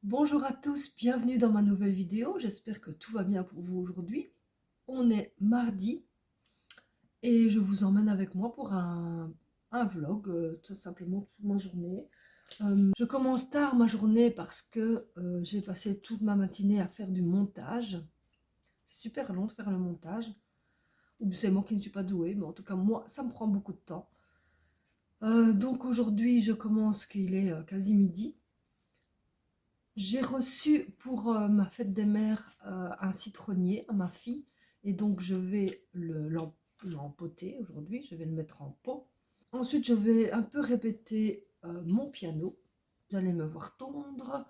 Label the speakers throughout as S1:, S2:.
S1: Bonjour à tous, bienvenue dans ma nouvelle vidéo. J'espère que tout va bien pour vous aujourd'hui. On est mardi et je vous emmène avec moi pour un vlog, tout simplement pour ma journée. Je commence tard ma journée parce que j'ai passé toute ma matinée à faire du montage. C'est super long de faire le montage. Ou c'est moi qui ne suis pas douée, mais en tout cas moi ça me prend beaucoup de temps. Donc aujourd'hui je commence qu'il est quasi midi. J'ai reçu pour ma fête des mères un citronnier à ma fille et donc je vais l'empoter aujourd'hui, je vais le mettre en pot. Ensuite je vais un peu répéter mon piano. Vous allez me voir tondre,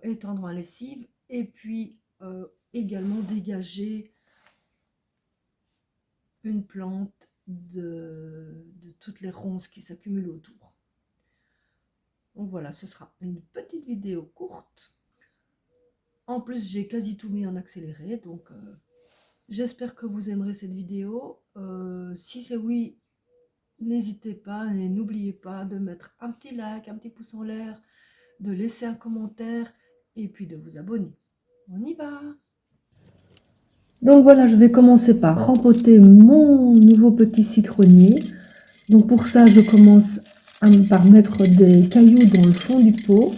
S1: étendre ma lessive et puis également dégager une plante de toutes les ronces qui s'accumulent autour. Donc voilà, ce sera une petite vidéo courte. En plus, j'ai quasi tout mis en accéléré, donc j'espère que vous aimerez cette vidéo. Si c'est oui, n'hésitez pas et n'oubliez pas de mettre un petit like, un petit pouce en l'air, de laisser un commentaire et puis de vous abonner. On y va! Donc voilà, je vais commencer par rempoter mon nouveau petit citronnier. Donc pour ça, je commence par mettre des cailloux dans le fond du pot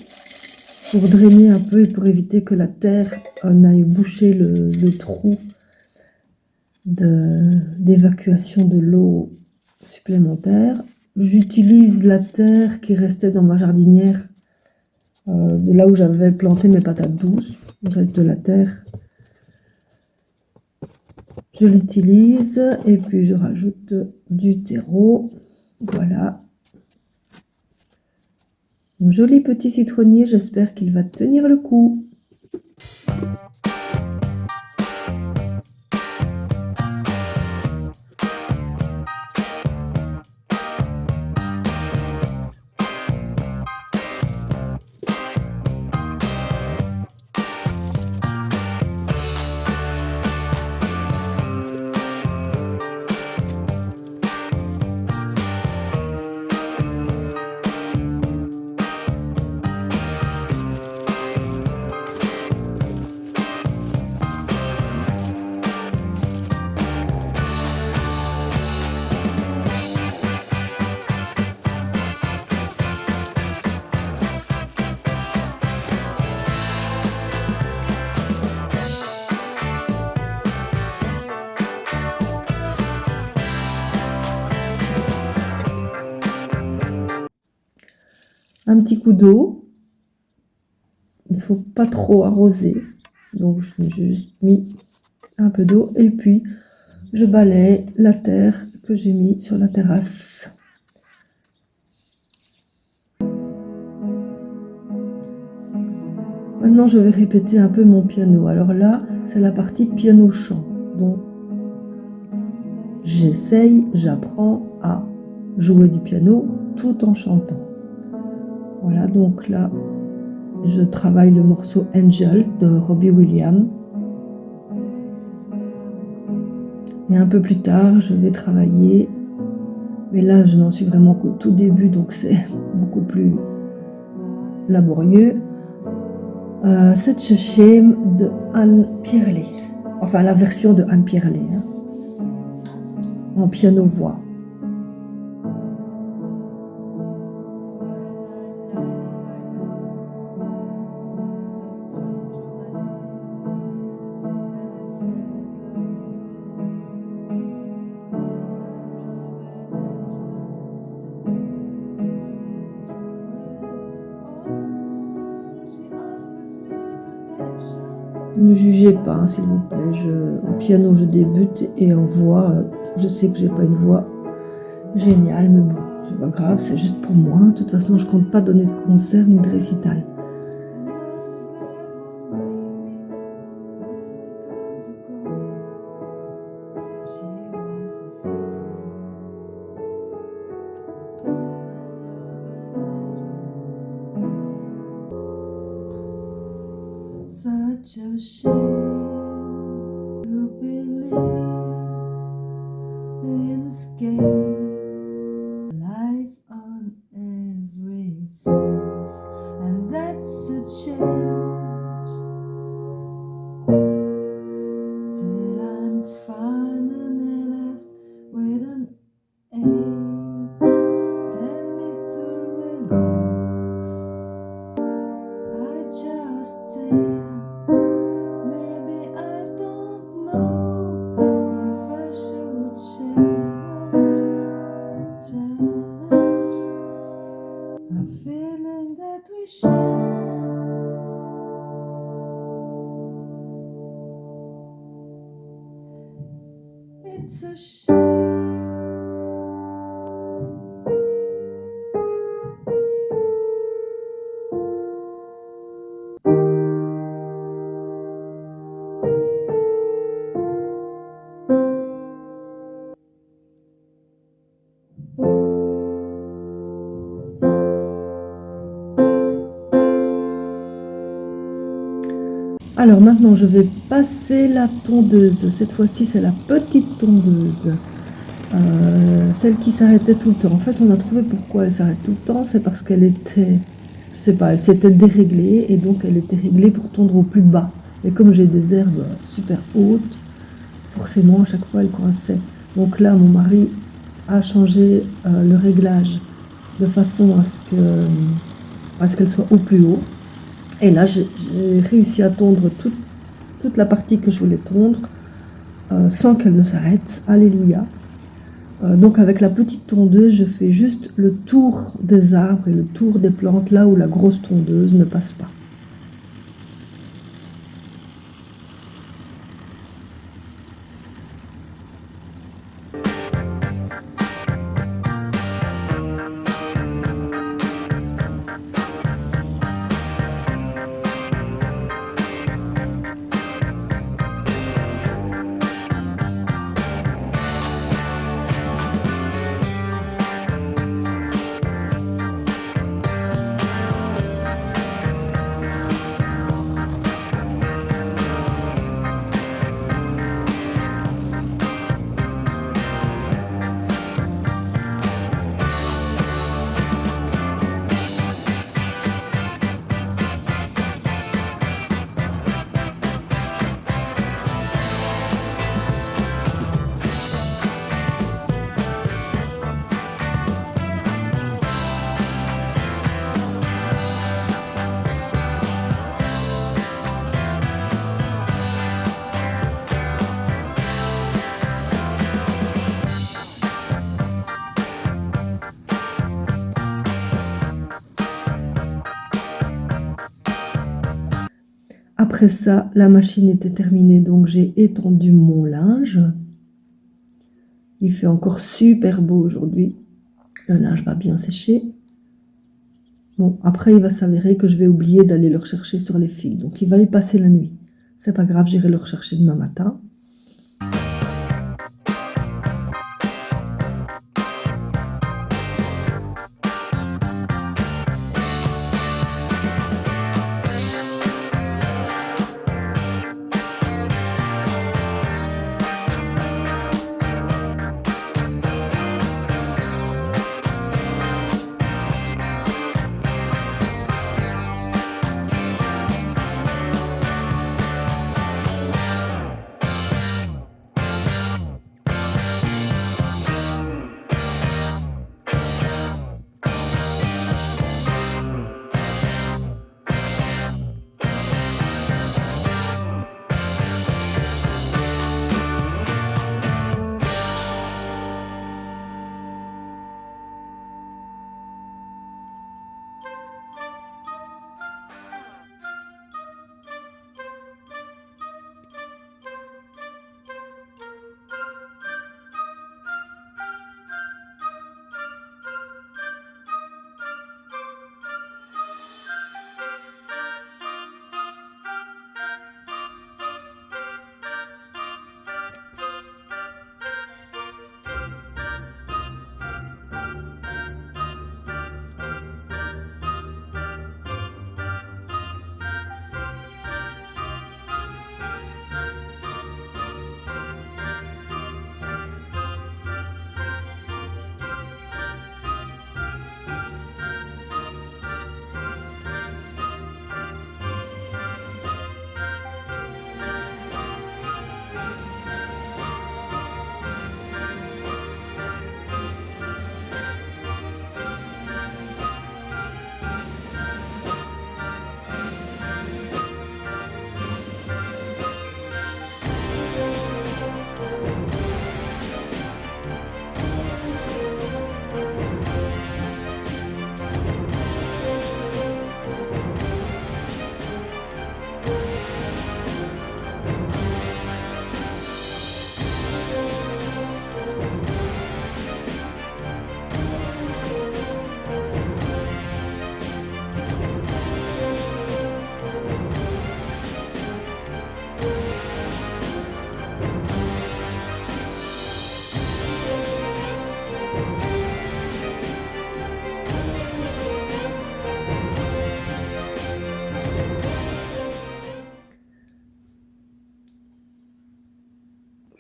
S1: pour drainer un peu et pour éviter que la terre n'aille boucher le trou d'évacuation de l'eau supplémentaire. J'utilise la terre qui restait dans ma jardinière, de là où j'avais planté mes patates douces. Il reste de la terre. Je l'utilise et puis je rajoute du terreau. Voilà. Mon joli petit citronnier, j'espère qu'il va tenir le coup. Un petit coup d'eau. Il ne faut pas trop arroser. Donc j'ai juste mis un peu d'eau et puis je balaye la terre que j'ai mis sur la terrasse. Maintenant je vais répéter un peu mon piano. Alors là c'est la partie piano-chant. Donc j'apprends à jouer du piano tout en chantant. Voilà, donc là je travaille le morceau Angels de Robbie Williams. Et un peu plus tard, je vais travailler, mais là je n'en suis vraiment qu'au tout début, donc c'est beaucoup plus laborieux. Such a Shame de Anne Pierlet, enfin la version de Anne Pierlet, hein, en piano-voix. Ne jugez pas, hein, s'il vous plaît. Au piano, je débute et en voix, je sais que j'ai pas une voix géniale, mais bon, c'est pas grave, c'est juste pour moi. De toute façon, je compte pas donner de concert ni de récital. Such a shame to believe in escape, life on every face, and that's a shame. mettre sécher. Alors maintenant, je vais passer la tondeuse. Cette fois-ci, c'est la petite tondeuse. Celle qui s'arrêtait tout le temps. En fait, on a trouvé pourquoi elle s'arrête tout le temps. C'est parce qu'elle était, je sais pas, elle s'était déréglée et donc elle était réglée pour tondre au plus bas. Et comme j'ai des herbes super hautes, forcément, à chaque fois, elle coinçait. Donc là, mon mari a changé le réglage de façon à ce qu'elle soit au plus haut. Et là, j'ai réussi à tondre toute la partie que je voulais tondre sans qu'elle ne s'arrête. Alléluia. Donc avec la petite tondeuse, je fais juste le tour des arbres et le tour des plantes là où la grosse tondeuse ne passe pas. Après ça, la machine était terminée, donc j'ai étendu mon linge. Il fait encore super beau aujourd'hui. Le linge va bien sécher. Bon, après, il va s'avérer que je vais oublier d'aller le rechercher sur les fils. Donc, il va y passer la nuit. C'est pas grave, j'irai le rechercher demain matin.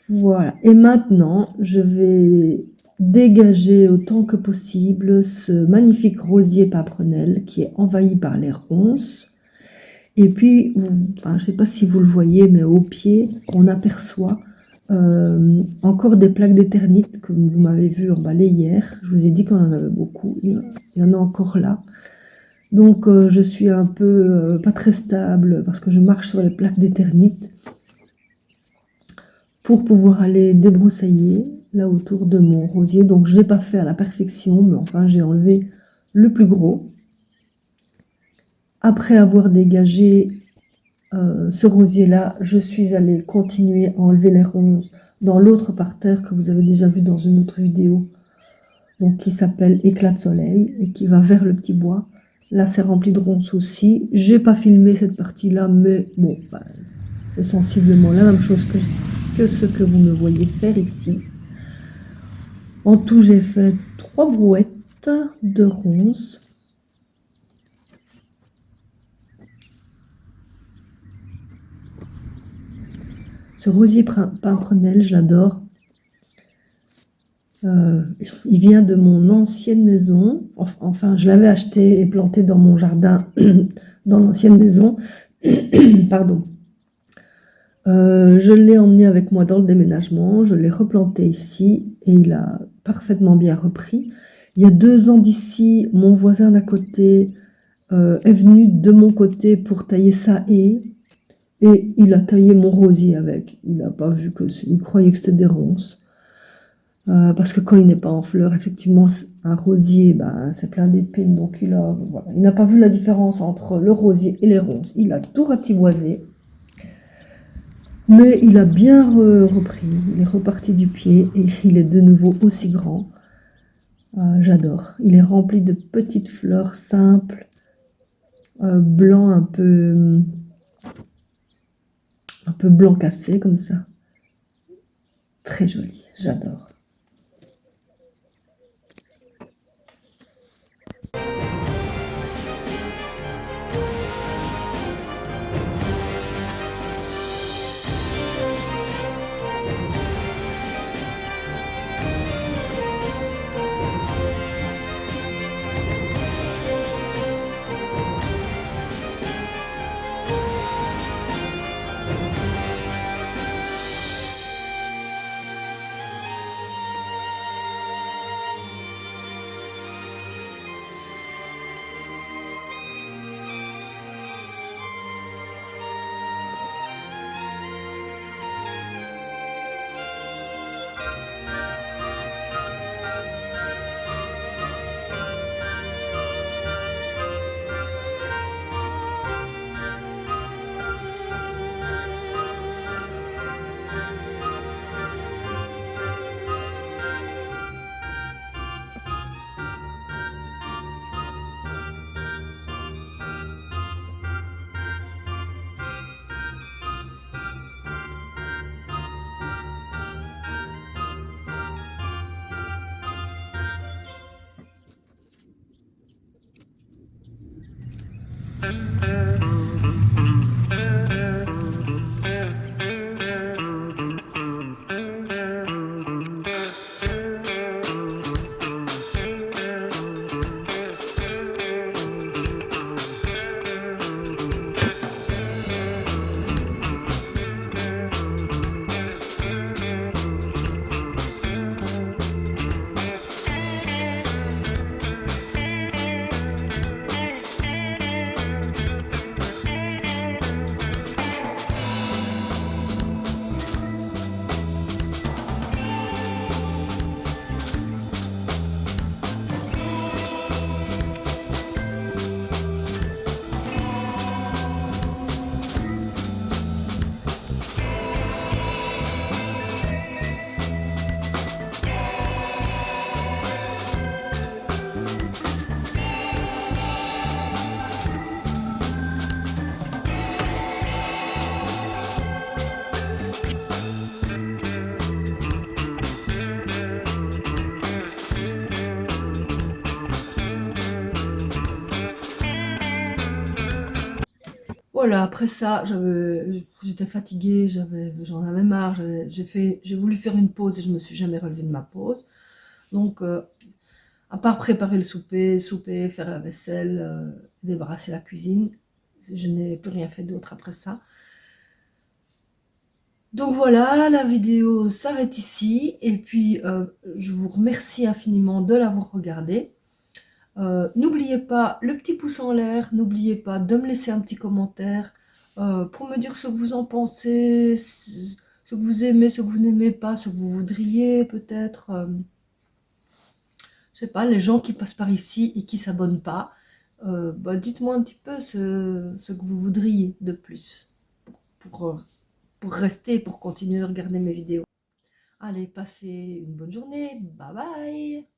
S1: Voilà. Et maintenant, je vais dégager autant que possible ce magnifique rosier pimprenelle qui est envahi par les ronces. Et puis, enfin, je ne sais pas si vous le voyez, mais au pied, on aperçoit encore des plaques d'éternite, comme vous m'avez vu emballer hier. Je vous ai dit qu'on en avait beaucoup. Il y en a encore là. Donc, je suis un peu pas très stable parce que je marche sur les plaques d'éternite pour pouvoir aller débroussailler là autour de mon rosier. Donc, je ne l'ai pas fait à la perfection, mais enfin, j'ai enlevé le plus gros. Après avoir dégagé ce rosier-là, je suis allée continuer à enlever les ronces dans l'autre parterre que vous avez déjà vu dans une autre vidéo, donc qui s'appelle Éclat de soleil et qui va vers le petit bois. Là, c'est rempli de ronces aussi. J'ai pas filmé cette partie-là, mais bon, bah, c'est sensiblement la même chose que ce que vous me voyez faire ici. En tout, j'ai fait 3 brouettes de ronces. Ce rosier pimprenelle, je l'adore. Il vient de mon ancienne maison. Enfin, je l'avais acheté et planté dans mon jardin dans l'ancienne maison. Pardon. Je l'ai emmené avec moi dans le déménagement. Je l'ai replanté ici et il a parfaitement bien repris. Il y a 2 ans d'ici, mon voisin d'à côté est venu de mon côté pour tailler sa haie. Et il a taillé mon rosier avec. Il n'a pas vu il croyait que c'était des ronces. Parce que quand il n'est pas en fleurs, effectivement, un rosier, ben, c'est plein d'épines. Donc voilà. Il n'a pas vu la différence entre le rosier et les ronces. Il a tout ratiboisé. Mais il a bien repris. Il est reparti du pied et il est de nouveau aussi grand. J'adore. Il est rempli de petites fleurs simples, blanc un peu blanc cassé comme ça. Très joli, j'adore. Voilà, après ça, j'étais fatiguée, j'en avais marre, j'ai voulu faire une pause et je me suis jamais relevée de ma pause. Donc, à part préparer le souper, faire la vaisselle, débarrasser la cuisine, je n'ai plus rien fait d'autre après ça. Donc voilà, la vidéo s'arrête ici et puis je vous remercie infiniment de l'avoir regardée. N'oubliez pas le petit pouce en l'air, n'oubliez pas de me laisser un petit commentaire pour me dire ce que vous en pensez, ce que vous aimez, ce que vous n'aimez pas, ce que vous voudriez peut-être. Je sais pas, les gens qui passent par ici et qui s'abonnent pas, bah, dites-moi un petit peu ce que vous voudriez de plus pour, euh, pour rester, pour continuer de regarder mes vidéos. Allez, passez une bonne journée, bye bye!